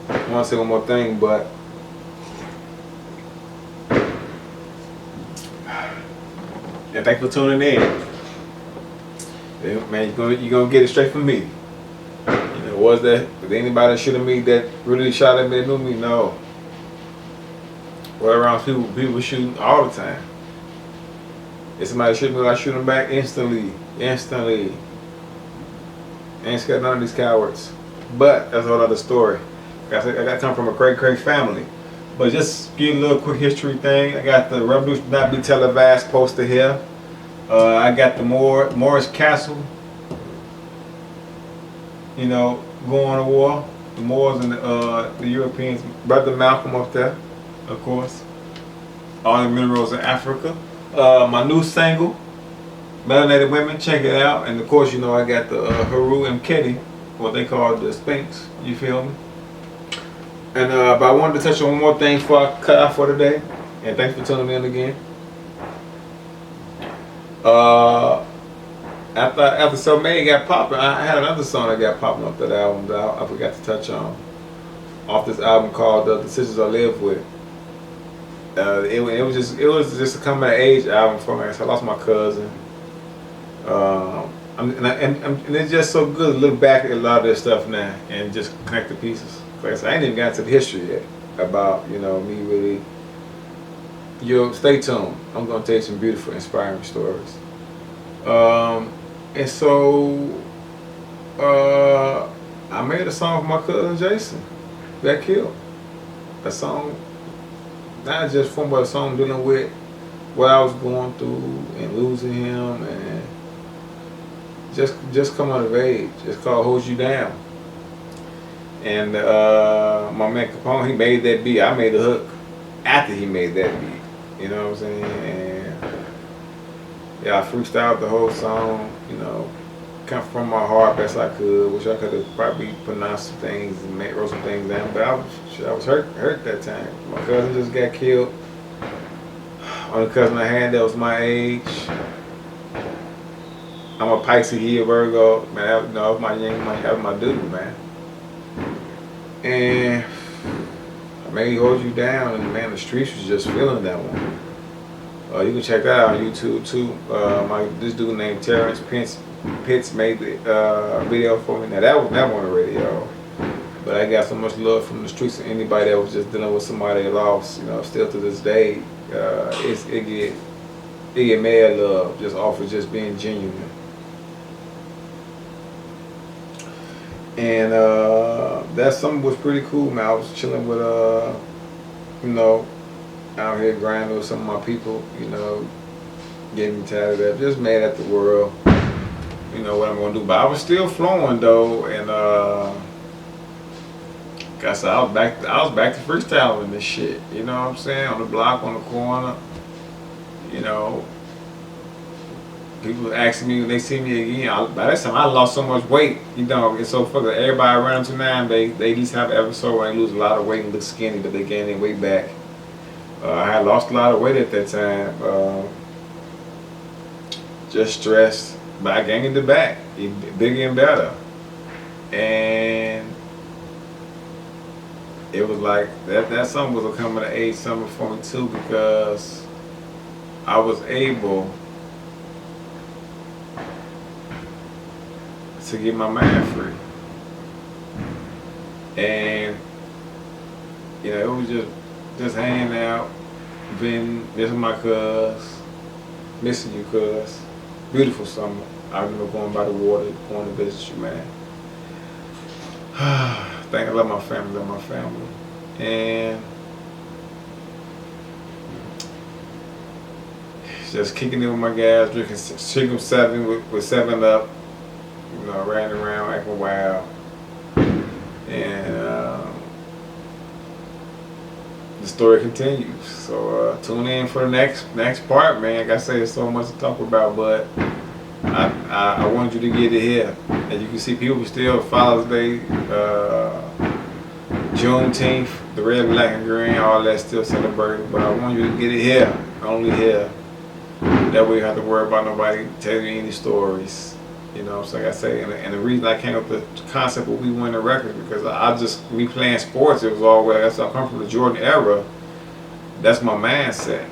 I want to say one more thing, but and thanks for tuning in. Yeah, man, you're gonna get it straight from me. You know, was anybody shooting me that really shot at me that knew me? No. Well, around people shooting all the time. If somebody shoot me, I shoot them back instantly. Instantly. Ain't scared none of these cowards. But that's a whole other story. I got come from a great family. But just give you a little quick history thing. I got the Revolution Not Be Televised poster here. I got the Morris Castle. You know, going to war. The Moors and the Europeans. Brother Malcolm up there, of course. All the minerals in Africa. My new single, Melanated Women, check it out. And of course, you know, I got the Haru and Ketty, what they call the Sphinx, you feel me? And but I wanted to touch on one more thing before I cut out for today. And thanks for tuning in again. After So May got popping, I had another song that got popping off that album that I forgot to touch on. Off this album called The Decisions I Live With. It was just a coming of age album for me. So I lost my cousin. And it's just so good to look back at a lot of this stuff now and just connect the pieces. Like I said, I ain't even got to the history yet about, you know, me really. Stay tuned. I'm gonna tell you some beautiful, inspiring stories. And so I made a song for my cousin Jason who got killed. A song, not just from what a song dealing with what I was going through and losing him and just coming of age. It's called Hold You Down. And my man Capone, he made that beat. I made the hook after he made that beat. You know what I'm saying? And yeah, I freestyled the whole song, you know, come from my heart best I could. Wish I could have probably pronounced some things and wrote some things down, but I was hurt that time. My cousin just got killed. Only cousin I had that was my age. I'm a Pisces, he a Virgo. Man, that was my dude, man. And I made Hold You Down, and man, the streets was just feeling that one. You can check that out on YouTube too. This dude named Terrence Pitts made the video for me. Now that was never on the radio, but I got so much love from the streets and anybody that was just dealing with somebody they lost. You know, still to this day, it get mad love just off of just being genuine. And that summer was pretty cool, man. I was chilling with you know, out here grinding with some of my people, you know, getting me tired of that. Just mad at the world, you know, what I'm gonna do. But I was still flowing though, and guess I was back to freestyling this shit. You know what I'm saying? On the block, on the corner, you know. People asking me when they see me again. By that time, I lost so much weight. You know, it's so fucking. Everybody around to now, they at least have an episode where they lose a lot of weight and look skinny, but they gain their weight back. I had lost a lot of weight at that time. Just stressed, but I gained it back, bigger and better. And it was like that summer was a coming of age summer for me too, because I was able to get my mind free. And you know, it was just hanging out, been missing my cuz, missing you cuz. Beautiful summer. I remember going by the water, going to visit you, man. I love my family. And just kicking it with my guys, drinking Chicken 7 with 7 Up. You know, ran around acting wild. And the story continues. So tune in for the next part, man. Like I say, there's so much to talk about, but I wanted you to get it here. As you can see, people still Father's Day, Juneteenth, the red, black, and green, all that still celebrating. But I want you to get it here, only here. That way you don't have to worry about nobody telling you any stories. You know, so like I say, and the reason I came up with the concept of We Win the Record because I just, me playing sports, it was always, I come from the Jordan era. That's my mindset.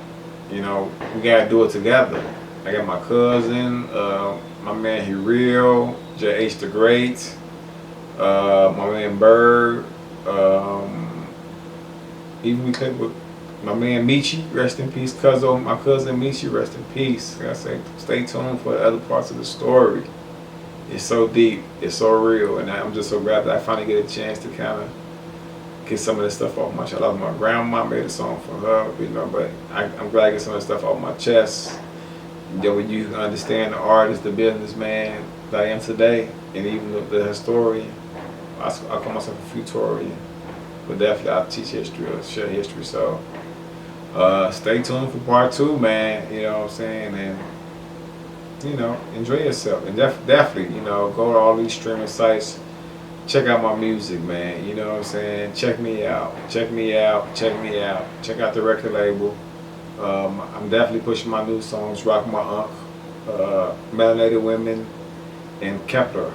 You know, we gotta do it together. I got my cousin, my man He Real, J.H. the Great, my man Bird, even we played with my man Michi, rest in peace, my cousin Michi, rest in peace. Like I say, stay tuned for the other parts of the story. It's so deep, it's so real, and I'm just so glad that I finally get a chance to kind of get some of this stuff off my chest. I love my grandma, made a song for her, you know, but I'm glad I get some of this stuff off my chest. Then when you understand the artist, the businessman that I am today, and even the historian, I call myself a futurian. But definitely I teach history or share history, so stay tuned for part 2, man. You know what I'm saying? And you know, enjoy yourself. And definitely, you know, go to all these streaming sites, check out my music, man. You know what I'm saying? Check me out. Check me out. Check me out. Check out the record label. I'm definitely pushing my new songs, Rock My Unk, Melanated Women, and Kepler.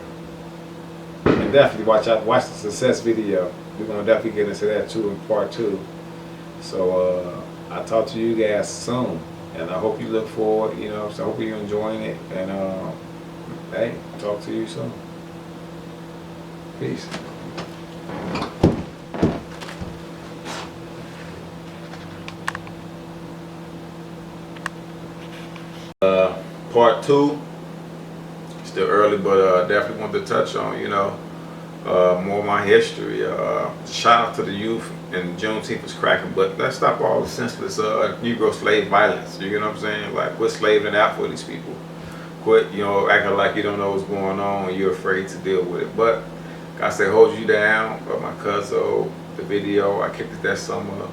And definitely watch the success video. We're gonna definitely get into that too in part 2. So I'll talk to you guys soon, and I hope you look forward. You know, so I hope you're enjoying it. And hey, talk to you soon. Peace. Part 2. Still early, but definitely want to touch on, you know, more of my history. Shout out to the youth, and Juneteenth was cracking, but let's stop all the senseless Negro slave violence. You know what I'm saying? Like, quit slaving out for these people. Quit, you know, acting like you don't know what's going on and you're afraid to deal with it. But I say, hold you down. My cousin, the video I kicked it that summer,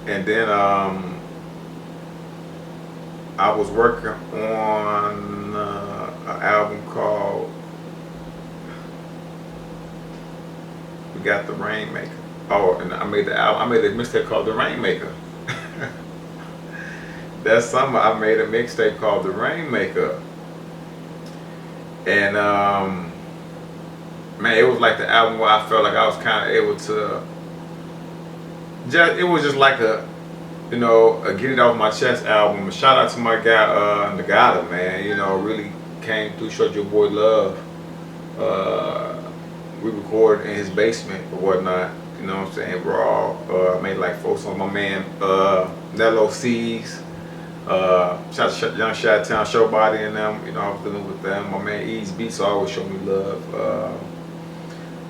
and then I was working on an album called We Got the Rainmaker. Oh, and I made the album. I made a mixtape called The Rainmaker. That summer I made a mixtape called The Rainmaker. And man, it was like the album where I felt like I was kind of able to it was just like a, you know, a get it off my chest album. Shout out to my guy, Nagata, man. You know, really came through, showed your boy love. We recorded in his basement or whatnot. You know what I'm saying? Raw. Made like 4 songs. My man, Nello C's. Shout out to Young Chi-Town, Showbody and them. You know, I was dealing with them. My man Ease Beats always showed me love.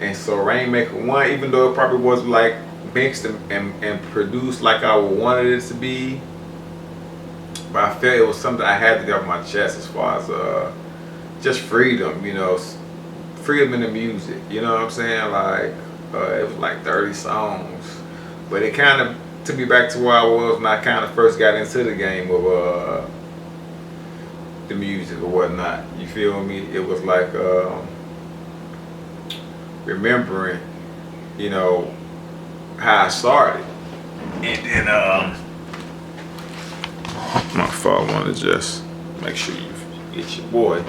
And so Rainmaker 1, even though it probably was like mixed and produced like I wanted it to be, but I felt it was something I had to get off my chest as far as just freedom, you know, freedom in the music, you know what I'm saying? Like it was like 30 songs, but it kind of took me back to where I was when I kind of first got into the game of the music or whatnot. You feel me? It was like remembering, you know, how I started. And then my fault, I want to just make sure you get your boy.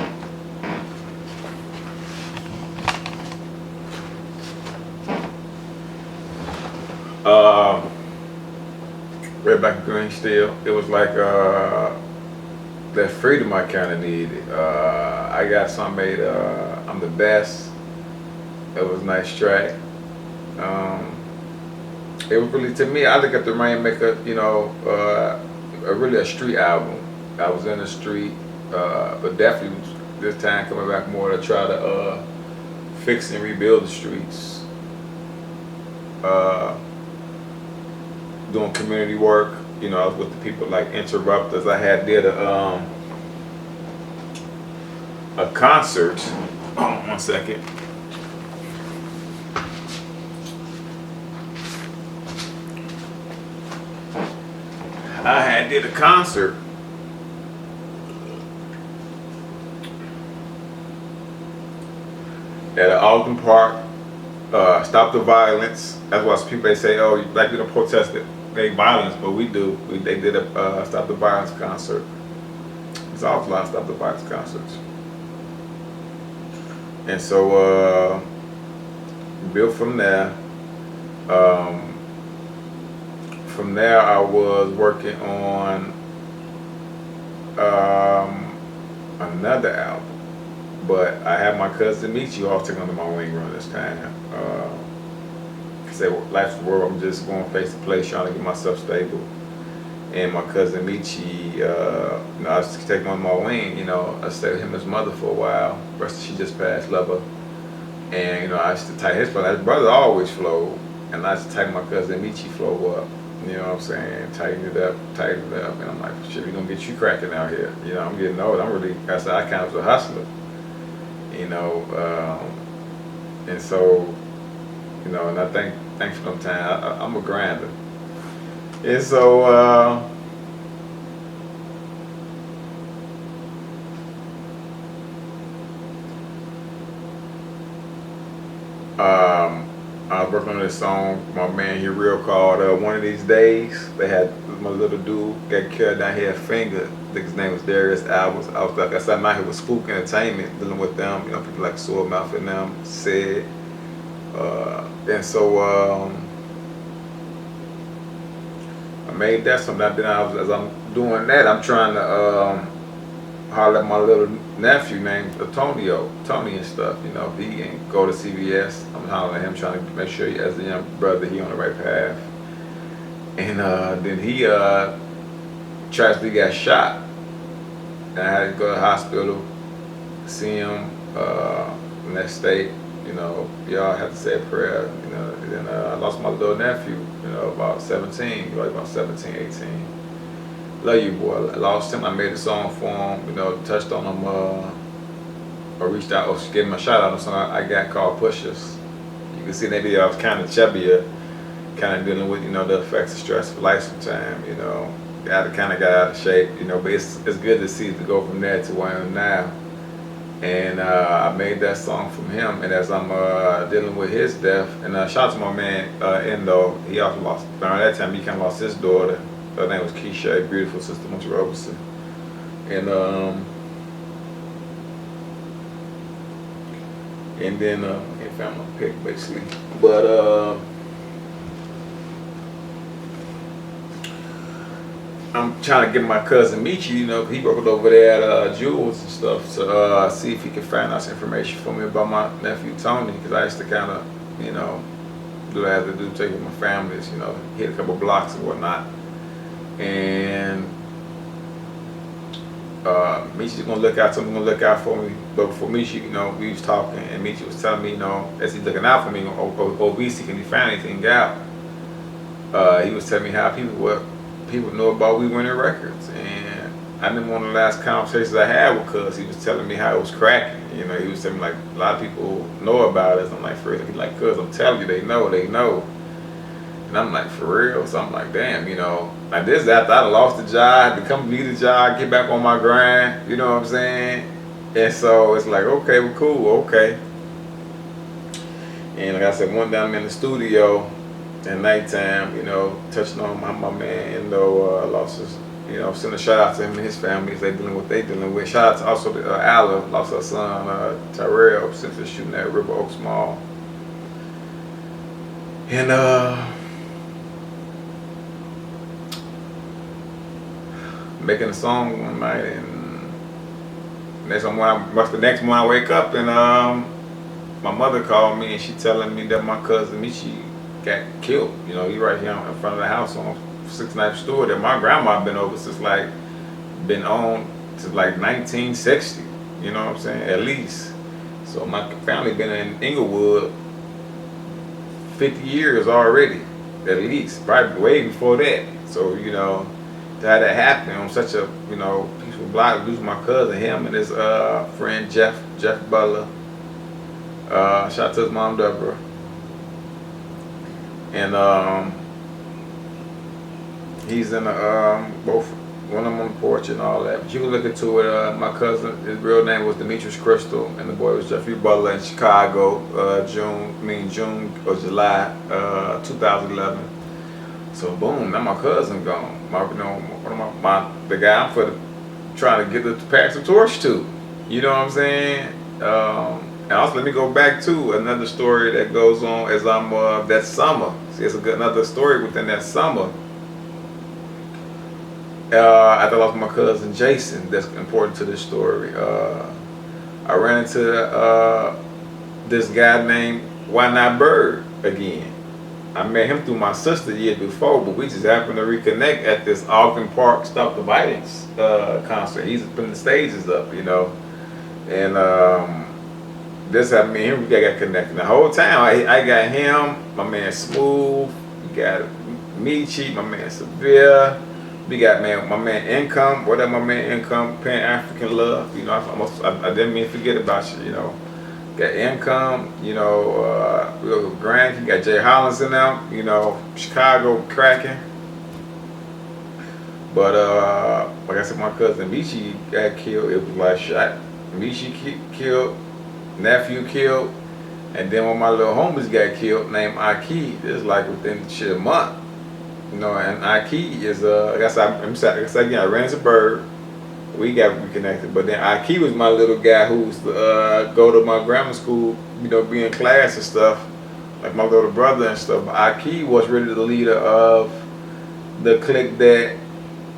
Right back in Green Steel, it was like that freedom I kind of needed. I got some made, I'm the best. It was a nice track. It was really, to me, I look at the Rainmaker, you know, really a street album. I was in the street, but definitely this time coming back more to try to fix and rebuild the streets. Doing community work, you know, I was with the people like Interrupters. I had did a concert. Hold on 1 second. I had did a concert at Alton Park. Stop the violence. That's why people, they say, oh, black people don't protest it, they violence, but we do. They did a Stop the Violence concert. It's awful lot of stuff about these concerts. And so built from there. Um, from there, I was working on another album, but I had my cousin meet you all taking under my wing around this time. Say life's the world. I'm just going face to place, trying to get myself stable. And my cousin Michi, I was taking on my wing. I stayed with him and his mother for a while. Rest she just passed, love her. And I used to tighten his flow. His brother always flowed, and I used to tighten my cousin Michi flow up. You know what I'm saying? Tighten it up, and I'm like, shit, we gonna get you cracking out here. I'm getting old. I said, I kind of was a hustler. And so, and I think, thanks for them time. I'm a grinder. And so, I was working on this song, my man here real called One of These Days. They had my little dude got killed down here, finger. I think his name was Darius Albers. I was like, I said, I'm out here with Spook Entertainment, dealing with them, people like Sword Mouth and them, said. And so I made that something. Then as I'm doing that, I'm trying to holler at my little nephew named Tony and stuff. He ain't go to CVS. I'm hollering at him, trying to make sure as a young brother he on the right path. And then he tragically got shot, and I had to go to the hospital, see him next day. Y'all have to say a prayer. And then I lost my little nephew. About 17, about 17, 18. Love you, boy. I lost him. I made a song for him. Touched on him. Or reached out, or gave him a shout out on something I got called Pushers. You can see in that video I was kind of chubbier, kind of dealing with the effects of stress for life sometime. I kind of got out of shape. But it's good to see to go from there to where I am now. And I made that song from him. And as I'm dealing with his death, and shout out to my man Endo. He also lost. Around that time, he kind of lost his daughter. Her name was Keisha, a beautiful sister, Mr. Roberson. And then I can't find my pick basically, but I'm trying to get my cousin Michi, he worked over there at Jules and stuff, to see if he can find out some information for me about my nephew Tony, because I used to kind of, do what I had to do, take with my families, hit a couple blocks and whatnot. And Michi's gonna look out, something gonna look out for me. But before Michi, we was talking, and Michi was telling me, as he's looking out for me, obesity, can he find anything out? He was telling me how people know about We Winning Records, and I remember one of the last conversations I had with Cuz, he was telling me how it was cracking. He was telling me like a lot of people know about it. I'm like, for real? He's like, Cuz, I'm telling you, they know. And I'm like, for real? So I'm like, damn, like this is after I lost the job, to come leave the job, get back on my grind, you know what I'm saying? And so it's like, okay, well, cool, okay. And like I said, one day I'm in the studio at nighttime, touching on my man Endo, lost his, send a shout out to him and his family as they dealing with what they dealing with. Shout out to also to Alla, lost her son, Tyrell, since they're shooting at River Oaks Mall. And making a song one night, and the next morning I wake up, and my mother called me, and she telling me that my cousin Michi got killed. He right here in front of the house on 6th Knife Store that my grandma been over since been on to 1960. You know what I'm saying? At least. So my family been in Inglewood 50 years already, at least, probably way before that. So to have that happen on such a peaceful block, losing my cousin, him and his friend Jeff Butler. Shout out to his mom Deborah. And he's in both, one of them on the porch and all that. But you can look into it. My cousin, his real name was Demetrius Crystal, and the boy was Jeffrey Butler in Chicago, June or July 2011. So boom, now my cousin gone. The guy I'm for the trying to get to pass the torch to. You know what I'm saying? And also, let me go back to another story that goes on as I'm that summer. See, it's another story within that summer. After I lost my cousin Jason, that's important to this story. I ran into this guy named Why Not Bird again. I met him through my sister years before, but we just happened to reconnect at this Ogden Park Stop the Violence concert. He's putting the stages up, you know. And this happened, me and him, we got connected. The whole time, I got him, my man Smooth, we got Michi, my man Severe, we got my man Income, whatever my man Income, Pan African Love, you know, I didn't mean to forget about you, you know. Got Income, you know, we go to Grand, you got Jay Hollins in them, you know, Chicago cracking. But like I said, my cousin Michi got killed, it was like shot. Michi killed, nephew killed, and then one of my little homies got killed named Aki. This is like within a month. You know, and Aki is I guess again, I ran as a bird. We got reconnected, but then Aki was my little guy who used to go to my grammar school, you know, be in class and stuff, like my little brother and stuff. But Aki was really the leader of the clique that,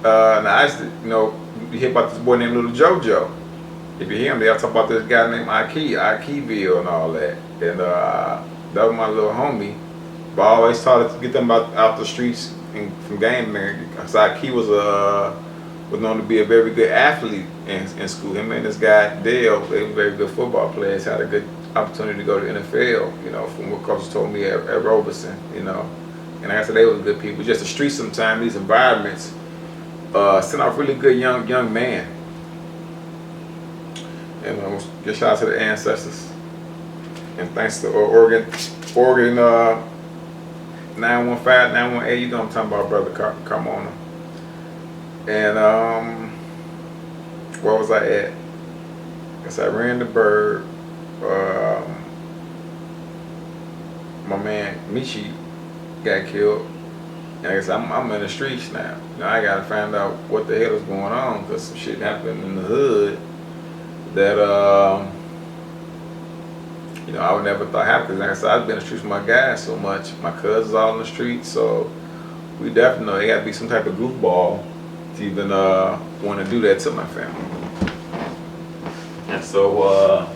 and I used to, you know, you hear about this boy named Little JoJo. If you hear him, they'll talk about this guy named Akiville and all that. And that was my little homie. But I always taught to get them out the streets and from game, man. Because Aki was known to be a very good athlete in school. Him and this guy Dale, they were very good football players. Had a good opportunity to go to the NFL. You know, from what coaches told me at Robeson. You know, and like I said, they were good people. Just the streets sometimes, these environments, send off really good young man. And just shout out to the ancestors. And thanks to Oregon 915, 918, you know what I'm talking about, brother Carmona. And where was I at? I guess I ran the bird. My man Michi got killed. And I guess I'm in the streets now. You know, I gotta find out what the hell is going on, because some shit happened in the hood that you know, I would never thought happened. Because like I said, I've been in the streets with my guys so much. My cousins all in the streets, so we definitely know they got to be some type of goofball to even want to do that to my family. And so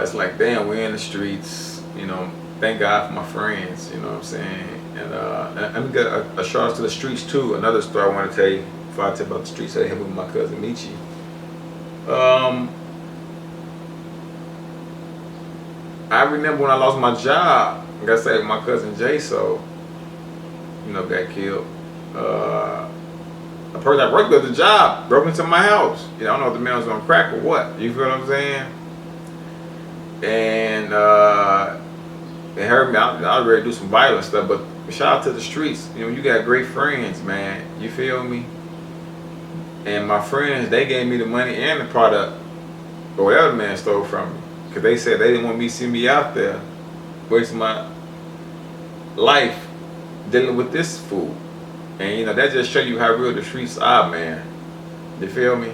it's like, damn, we're in the streets. You know, thank God for my friends. You know what I'm saying? And let me get a shout out to the streets too. Another story I want to tell you before I tell about the streets. I had with my cousin Michi. I remember when I lost my job. Like I said, my cousin Jay, so you know, got killed. A person I worked with at the job broke into my house. You know, I don't know if the man was on crack or what. You feel what I'm saying? And it hurt me. I was ready to do some violent stuff, but shout out to the streets. You know, you got great friends, man. You feel me? And my friends, they gave me the money and the product, or whatever the man stole from me, because they said they didn't want me to see me out there wasting my life dealing with this fool. And you know, that just show you how real the streets are, man. You feel me?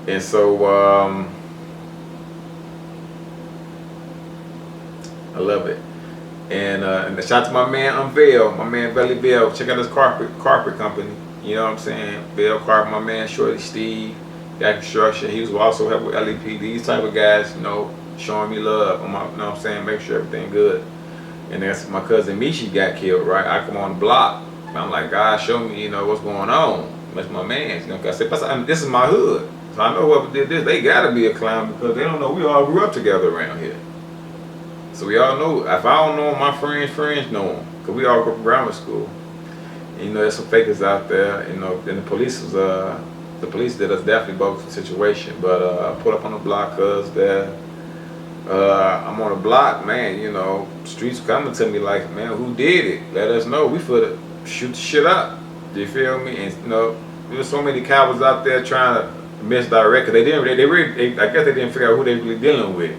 And so I love it. And shout out to my man Unveil, my man Belly Bell. Check out his carpet company. You know what I'm saying? Bell Carpet, my man Shorty Steve, got construction. He was also helping with LEP. These type of guys, you know, showing me love. You know what I'm saying? Make sure everything good. And that's my cousin Michi got killed, right? I come on the block. And I'm like, God, show me, you know, what's going on. That's my man. You know, I said, this is my hood. So I know whoever did this, they gotta be a clown, because they don't know we all grew up together around here. So we all know, if I don't know them, my friends know them, because we all go to grammar school. And, you know, there's some fakers out there, you know, and the police did us definitely both the situation. But I put up on the block because I'm on the block, man, you know, streets coming to me like, man, who did it? Let us know. We for shoot the shit up. Do you feel me? And you know, there's so many cowards out there trying to misdirect. Cause they didn't. They really. I guess they didn't figure out who they really dealing with.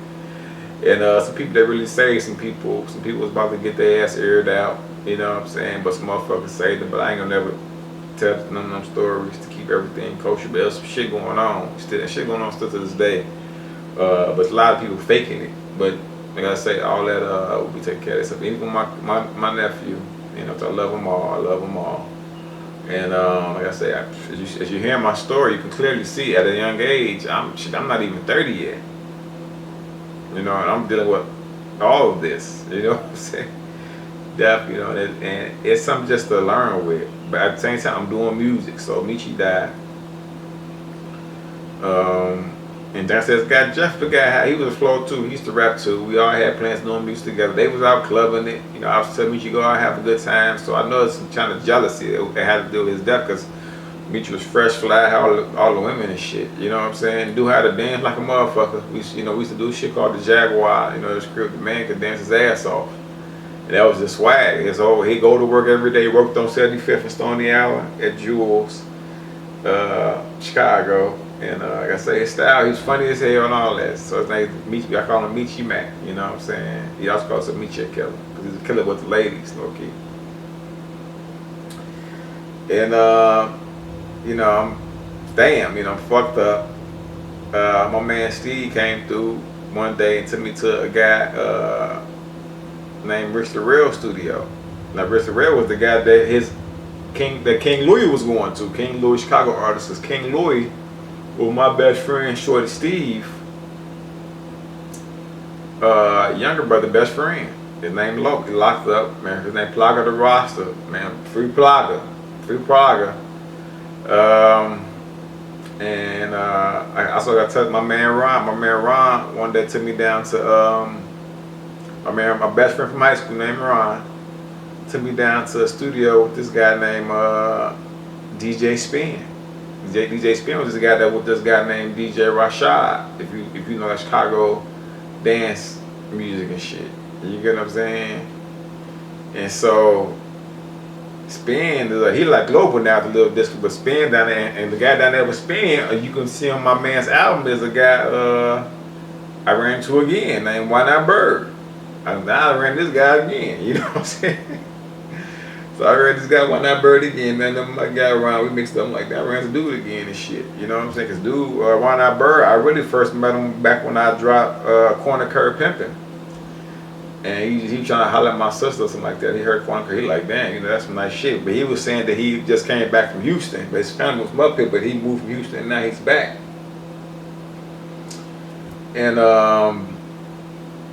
And some people that really saved some people was about to get their ass aired out. You know what I'm saying? But some motherfuckers saved them. But I ain't gonna never tell none of them stories to keep everything kosher. But there's some shit going on. Still, that shit going on still to this day. But a lot of people faking it. But like I say, all that will be taken care of. So even my nephew, you know, I love them all. I love them all. And like I say, as you hear my story, you can clearly see at a young age, I'm not even 30 yet. You know, and I'm dealing with all of this. You know what I'm saying? Death, you know, and it's something just to learn with. But at the same time, I'm doing music. So Michi died. And that's this guy, Jeff, the guy, he was a floor too. He used to rap too. We all had plans doing music together. They was out clubbing it. You know, I was telling Michi, go out, have a good time. So I know it's some kind of jealousy that had to do with his death, because Michi was fresh, fly, all the women and shit. You know what I'm saying? Dude had to dance like a motherfucker. We used to do shit called the Jaguar. You know, the man could dance his ass off. And that was the swag. He'd go to work every day, worked on 75th and Stony Island at Jewel's, Chicago. And like I say, his style, he's funny as hell and all that. So his name is Michi. I call him Michi Mac. You know what I'm saying? He also calls him Michi Killer, because he's a killer with the ladies, low key. And you know, I'm fucked up. My man Steve came through one day and took me to a guy named Rich the Real studio. Now Rich the Real was the guy that King Louis was going to. King Louis, Chicago artist, is King Louis. Well, my best friend, Shorty Steve, younger brother, best friend. His name Loke. He locked up, man. His name Plaga the Roster, man. Free Plaga. And I also got to touch my man Ron. My man Ron one day took me down to my best friend from high school named Ron. Took me down to a studio with this guy named DJ Spin. DJ Spin was this guy with this guy named DJ Rashad. If you know that Chicago dance music and shit, you get what I'm saying? And so Spin, he like global now, the little disco, but Spin down there, and the guy down there with Spin, you can see on my man's album, is a guy I ran into again named Why Not Bird. Now I ran this guy again. You know what I'm saying? So I ran this guy Why Not Bird again, man. Then my guy around, we mixed up like that. I ran to dude again and shit. You know what I'm saying? Cause dude, Why Not Bird, I really first met him back when I dropped Corner Curb Pimpin'. And he trying to holler at my sister or something like that. He heard Corner Curb, he like, damn, you know, that's some nice shit. But he was saying that he just came back from Houston. But his family was from up here, but he moved from Houston and now he's back. And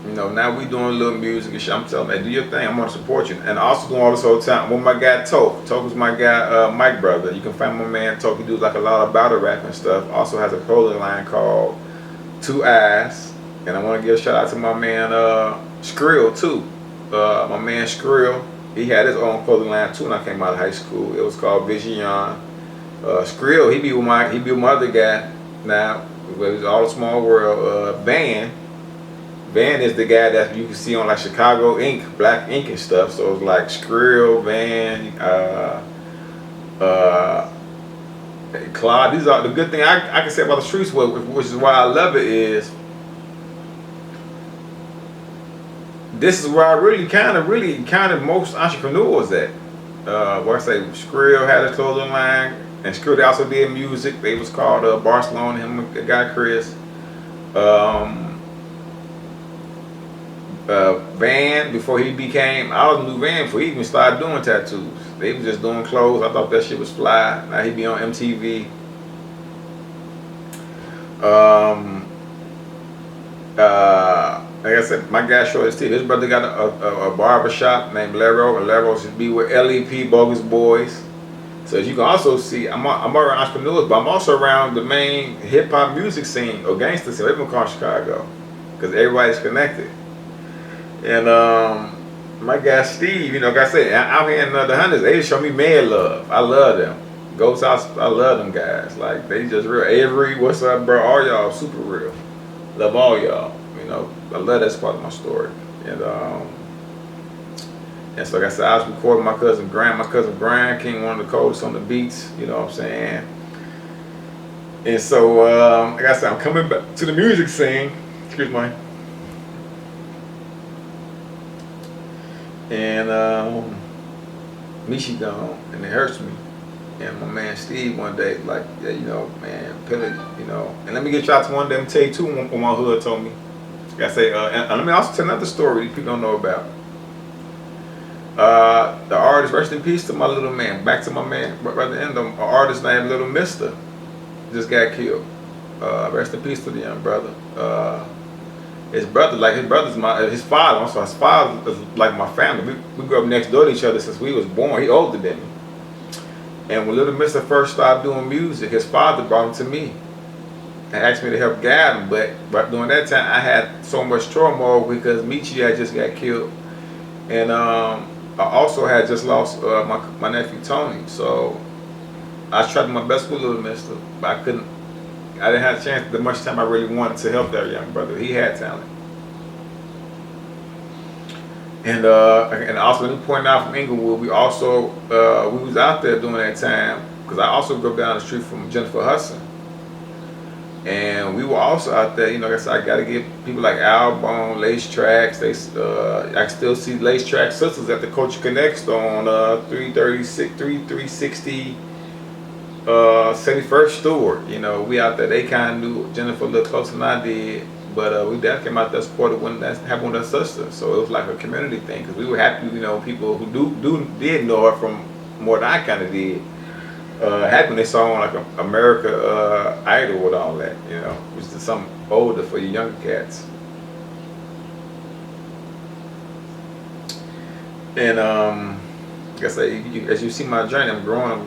you know, now we doing a little music and shit. I'm telling you, do your thing. I'm gonna support you. And also doing all this whole time with my guy Toke. Toke was my guy Mike brother. You can find my man Toke. He does like a lot of battle rap and stuff. Also has a clothing line called Two Eyes. And I want to give a shout out to my man Skrill too. My man Skrill, he had his own clothing line too when I came out of high school. It was called Vision. Skrill, he be with my other guy now. It was All the Small World. Van is the guy that you can see on like Chicago Ink, Black Ink and stuff. So it's like Skrill, Van, Claude. These are the good thing I can say about the streets, which is why I love it, is this is where I really kind of most entrepreneurs at. Where I say Skrill had a clothing line, and Skrill, they also did music. They was called Barcelona. Him and the guy Chris. Van, before he became, I was knew Van before he even started doing tattoos. They was just doing clothes. I thought that shit was fly. Now he be on MTV. Like I said, my guy Shorty Steve, his brother got a barber shop named Lero, and Lero should be with LEP, Bogus Boys. So as you can also see, I'm around entrepreneurs, but I'm also around the main hip hop music scene or gangster scene, even called Chicago, because everybody's connected. And my guy Steve, you know, like I said, out here in the hundreds, they show me mad love. I love them. Ghost House, I love them guys. Like, they just real. Avery, what's up, bro? All y'all super real. Love all y'all. You know, I love that's part of my story. And so like I said, I was recording my cousin Grant. My cousin Brian King, one of the coldest on the beats. You know what I'm saying? And so, like I said, I'm coming back to the music scene. Excuse me. And Michi gone, and it hurts me. And my man Steve one day, like, yeah, you know, man, Pilly, you know. And let me get y'all to one of them tell you too, what my hood told me. Like I say, and let me also tell another story that people don't know about. The artist, rest in peace to my little man. Back to my man, brother Endom, an artist named Little Mister, just got killed. Rest in peace to the young brother. His brother, like his brother's his father. Also, his father is like my family. We grew up next door to each other since we was born. He older than me. And when Little Mister first started doing music, his father brought him to me and asked me to help guide him. But during that time, I had so much turmoil because Michi had just got killed, and I also had just lost my nephew Tony. So I tried my best with Little Mister, but I couldn't. I didn't have a chance, the much time I really wanted to help that young brother. He had talent. And also let me point out from Inglewood, we also we was out there during that time because I also grew up down the street from Jennifer Hudson, and we were also out there. You know, I got to give people like Albone, Lace Tracks. They I can still see Lace Track Sisters at the Culture Connect on 360 71st Stewart. You know, we out there. They kind of knew Jennifer a little closer than I did. But we definitely came out there supported when that happened with her sister, so it was like a community thing because we were happy, you know, people who did know her from more than I kind of did. Happy when they saw her on like America Idol with all that, you know, which is something older for you younger cats. And like I say, as you see my journey, I'm growing.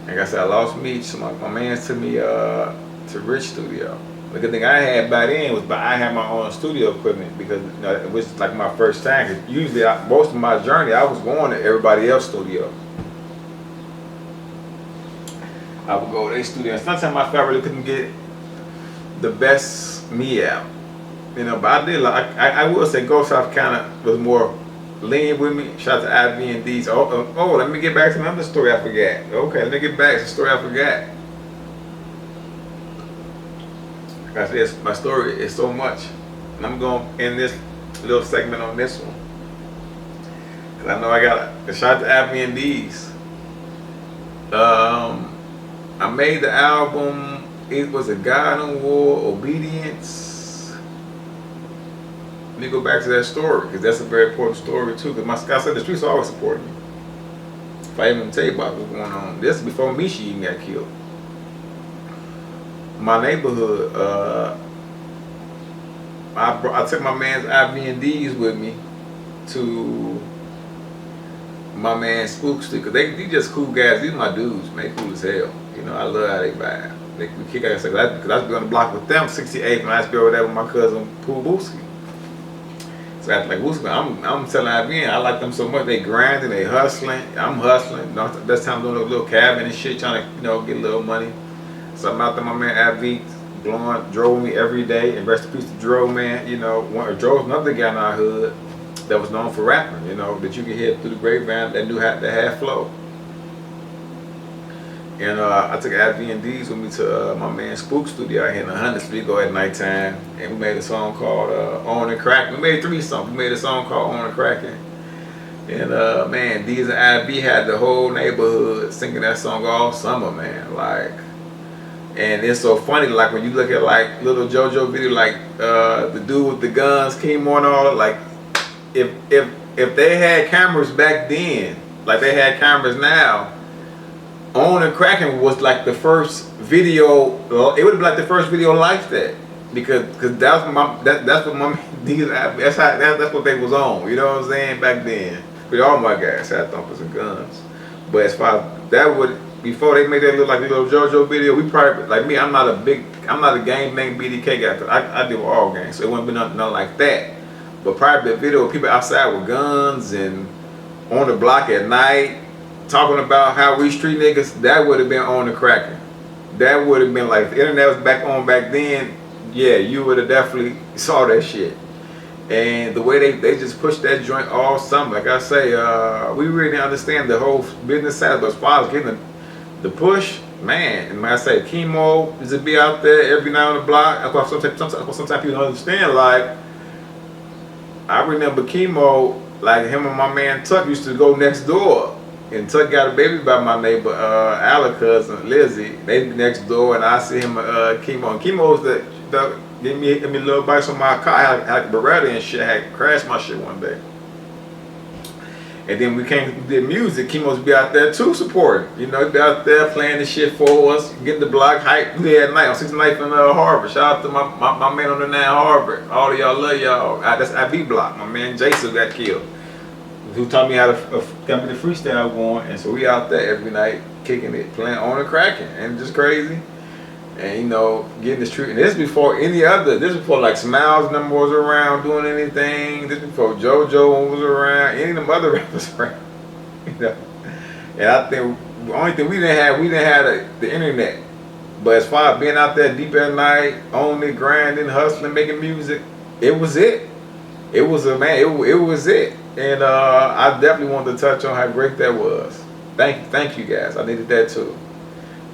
Like I said, I lost Meech, so my man took me to Rich Studio. The good thing I had by then was I had my own studio equipment because you know, it was like my first time. Cause usually, most of my journey, I was going to everybody else's studio. I would go to their studio. And sometimes I felt I really couldn't get the best me out, you know. But I did. Like I will say, Ghost South kind of was more lenient with me. Shout out to IV and D's. Oh, let me get back to another story I forgot. Okay, let me get back to the story I forgot. I said, my story is so much, and I'm going to end this little segment on this one because I know I got a shout to Abby and D's. I made the album. It was a God on War, Obedience. Let me go back to that story because that's a very important story too. Because I said the streets always supported me. If I even tell you about what's going on, this is before Michi even got killed. My neighborhood, I took my man's IB&Ds with me to my man's Spook Street, because they just cool guys. These are my dudes, man, cool as hell. You know, I love how they vibe. We kick ass, because I used to be on the block with them, 68, and I used to be over there with my cousin, Pooh Booski. So after like Booski, I'm telling IB, I like them so much, they grinding, they hustling, I'm hustling. You know, that's time doing a little cabin and shit, trying to, you know, get a little money. So I'm out there, my man Abby drove me every day, and rest in peace to Dro, man. You know, Dro's another guy in our hood that was known for rapping, you know, that you could hear through the grapevine that had flow. And I took Abby and D's with me to my man Spook Studio out here in the Huntersville at nighttime, and we made a song called On and Crackin'. We made 3 songs. We made a song called On and Crackin'. And man, D's and Abby had the whole neighborhood singing that song all summer, man. Like, and it's so funny, like when you look at like little JoJo video, like the dude with the guns came on all, like if they had cameras back then, like they had cameras now, On and Crackin' was like the first video. It would be like the first video like that, because that's what my that's what they was on. You know what I'm saying? Back then, but all my guys had thumpers and guns. But as far as that would. Before they made that look like a little JoJo video, we probably, like me, I'm not a gang bang BDK guy, because I deal with all gangs, so it wouldn't be nothing like that. But probably a video of people outside with guns and on the block at night, talking about how we street niggas, that would have been On and Crackin'. That would have been like, if the internet was back then, yeah, you would have definitely saw that shit. And the way they just pushed that joint all summer, like I say, we really didn't understand the whole business side, but as far as getting the push, man, and like I say, Chemo used to be out there every night on the block. Of course, sometimes people don't understand. Like, I remember Chemo, like him and my man Tuck used to go next door. And Tuck got a baby by my neighbor, Alec cousin, Lizzie. They be next door, and I see him, Chemo. And Chemo was the give me a little bites on my car. I had a Beretta and shit. I had crashed my shit one day. And then we did music. Chemo's be out there too supporting. You know, be out there playing the shit for us, getting the block hype. We had night on 69th and Harvard. Shout out to my man on the 9 Harvard. All of y'all love y'all. That's IB block. My man Jason got killed. Who taught me how to got me the freestyle going. And so we out there every night kicking it, playing on and cracking, and just crazy. And you know, getting the street. And this before any other. This before like Smiles and them was around doing anything. This before JoJo was around. Any of them other rappers around. You know. And I think the only thing we didn't have the internet. But as far as being out there deep at night, owning, grinding, hustling, making music, it was it. It was a man. It was it. And I definitely wanted to touch on how great that was. Thank you guys. I needed that too.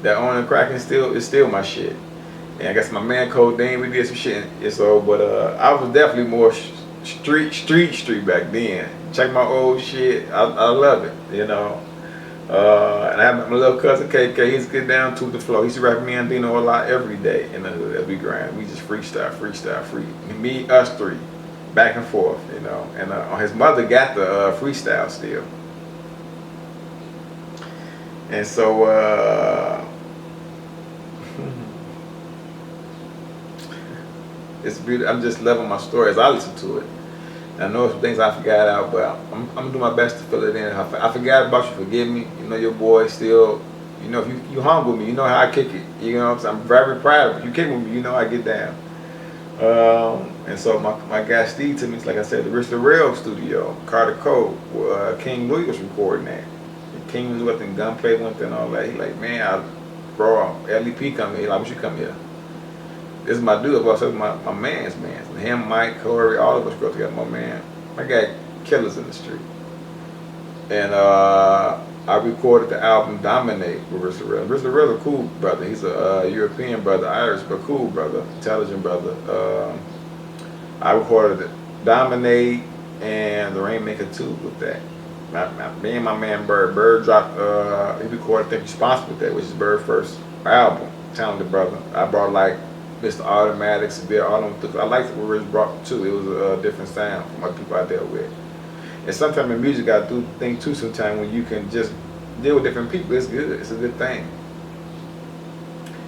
That on and cracking is still my shit. And I guess my man Codeine, we did some shit. So, but I was definitely more street back then. Check my old shit. I love it, you know. And I have my little cousin KK. He's good down to the flow. He used to rap me and Dino a lot every day in the hood as we grind. We just freestyle. Me, us three, back and forth, you know. And his mother got the freestyle still. And so it's beautiful. I'm just loving my story as I listen to it. And I know some things I forgot out, but I'm gonna do my best to fill it in. If I forgot about you, forgive me. You know your boy still. You know if you hung with me, you know how I kick it. You know what I'm saying? I'm very proud of you. You kick with me, you know I get down. And so my guy Steve took me, like I said, the Rich the Rail studio, Carter Code, where King Louis was recording that. King was with and Gunplay went there and all that. He like, man, bro, LEP come here. He like, why you come here? This is my dude. Well, so my man's man. Him, Mike, Corey, all of us go together. My guy, killers in the street. And I recorded the album Dominate with Rich the Rail. Rich the Rail's a cool brother. He's a European brother, Irish, but cool brother, intelligent brother. I recorded it, Dominate and The Rainmaker 2 with that. Me and my man Bird dropped, he recorded I think Responsible with that, which is Bird's first album, talented brother. I brought like Mr. Automatic, Severe Autumn. I liked what Rich brought too. It was a different sound from what people I dealt with. And sometimes in music I do think too sometimes when you can just deal with different people, it's good, it's a good thing.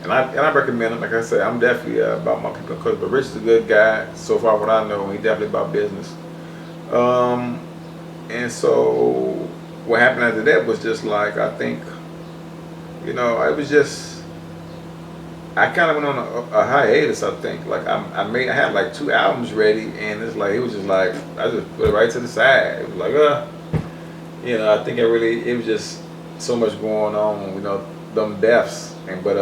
And I recommend him, like I said, I'm definitely about my people, but Rich is a good guy, so far what I know, and he's definitely about business. And so what happened after that was just like, I think, you know, it was just, I kind of went on a hiatus, I think. Like I had like 2 albums ready, and it's like, it was just like, I just put it right to the side. It was like, you know, I think it was just so much going on, you know, them deaths. But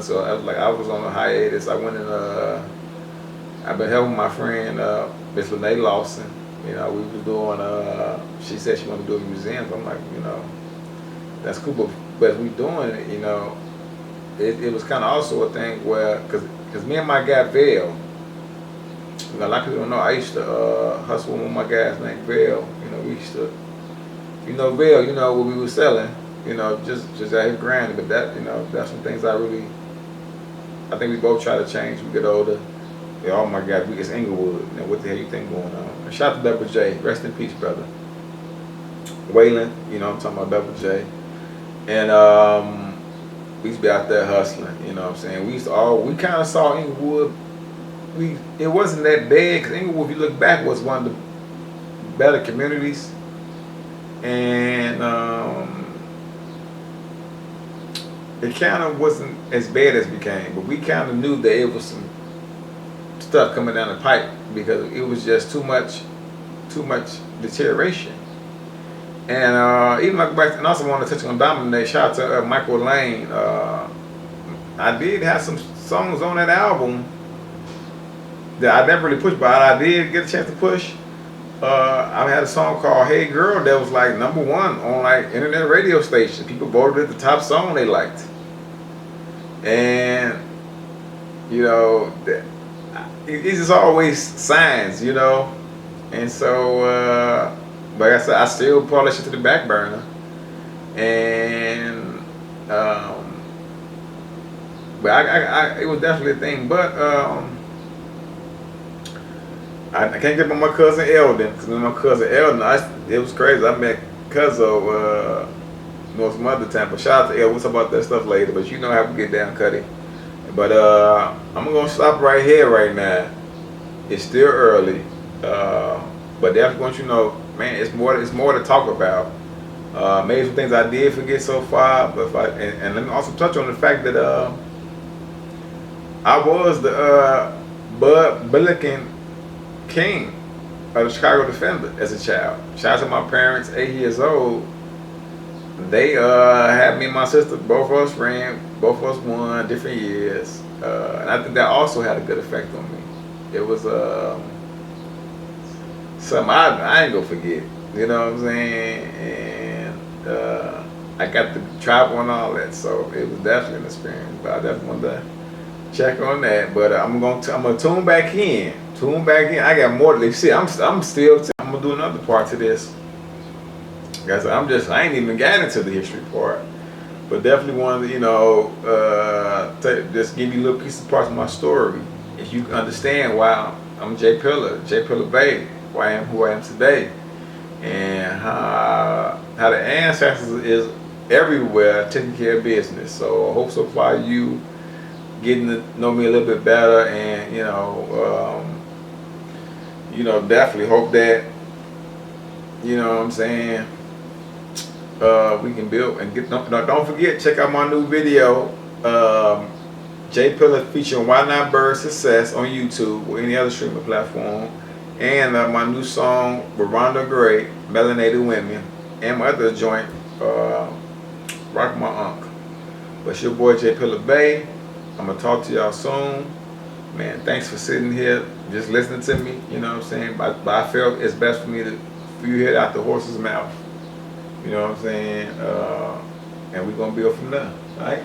so I was like, I was on a hiatus. I went and I've been helping my friend, Miss Lene Lawson. You know, we were doing, she said she wanted to do a museum. So I'm like, you know, that's cool. But we doing it, you know, it was kind of also a thing where, because me and my guy Vale, you know, a lot of people don't know, I used to hustle with my guys named Vale. You know, we used to, you know, Vale, you know, what we were selling, you know, just out here grinding. But that, you know, that's some things I think we both try to change as we get older. Yeah, oh my God, it's Inglewood. You know, what the hell you think going on? And shout out to Double J. Rest in peace, brother. Waylon, you know, I'm talking about Double J. And we used to be out there hustling, you know what I'm saying? We kind of saw Inglewood. It wasn't that bad, because Inglewood, if you look back, was one of the better communities. And it kind of wasn't as bad as it became, but we kind of knew that it was some stuff coming down the pipe, because it was just too much deterioration. And even like back, and also want to touch on Dominate. Shout out to Michael Lane. I did have some songs on that album that I never really pushed, but I did get a chance to push. I had a song called "Hey Girl" that was like #1 on like internet radio stations. People voted it the top song they liked. And you know, it's just always signs, you know. And so, like I said, I still put all that shit to the back burner. And, but it was definitely a thing. But I can't get on my cousin Eldon, because my cousin Eldon, it was crazy. I met Cuzzo, know some other time. But shout out to Eldon. We'll talk about that stuff later. But you know how we get down, Cuddy. But I'm gonna stop right here right now. It's still early, but definitely want you to know, man, it's more to talk about. Maybe some things I did forget so far, but and let me also touch on the fact that I was the Bud Billiken King of the Chicago Defender as a child. Shout out to my parents, 8 years old. They had me and my sister, both of us ran, both of us won different years, and I think that also had a good effect on me. It was something I ain't gonna forget, you know what I'm saying? And I got to travel and all that, so it was definitely an experience. But I definitely wanted to check on that. But I'm gonna tune back in. I got more to see. I'm gonna do another part to this. Guys, I ain't even got into the history part, but definitely wanted to, you know, just give you a little piece of parts of my story, if you can understand why I'm Jpilla Bay, why I am who I am today, and how the ancestors is everywhere taking care of business. So I hope so far you getting to know me a little bit better, and definitely hope that, you know what I'm saying, we can build and get. Don't forget, check out my new video, Jpilla featuring Why Not Bird Success on YouTube or any other streaming platform, and my new song with Rhonda Gray, Melanated Women, and my other joint, Rock My Unk. But it's your boy Jpilla Bay. I'm gonna talk to y'all soon. Man, thanks for sitting here, just listening to me. You know what I'm saying? But I felt it's best for you to hear it out the horse's mouth. You know what I'm saying? And we're gonna build from there. All right?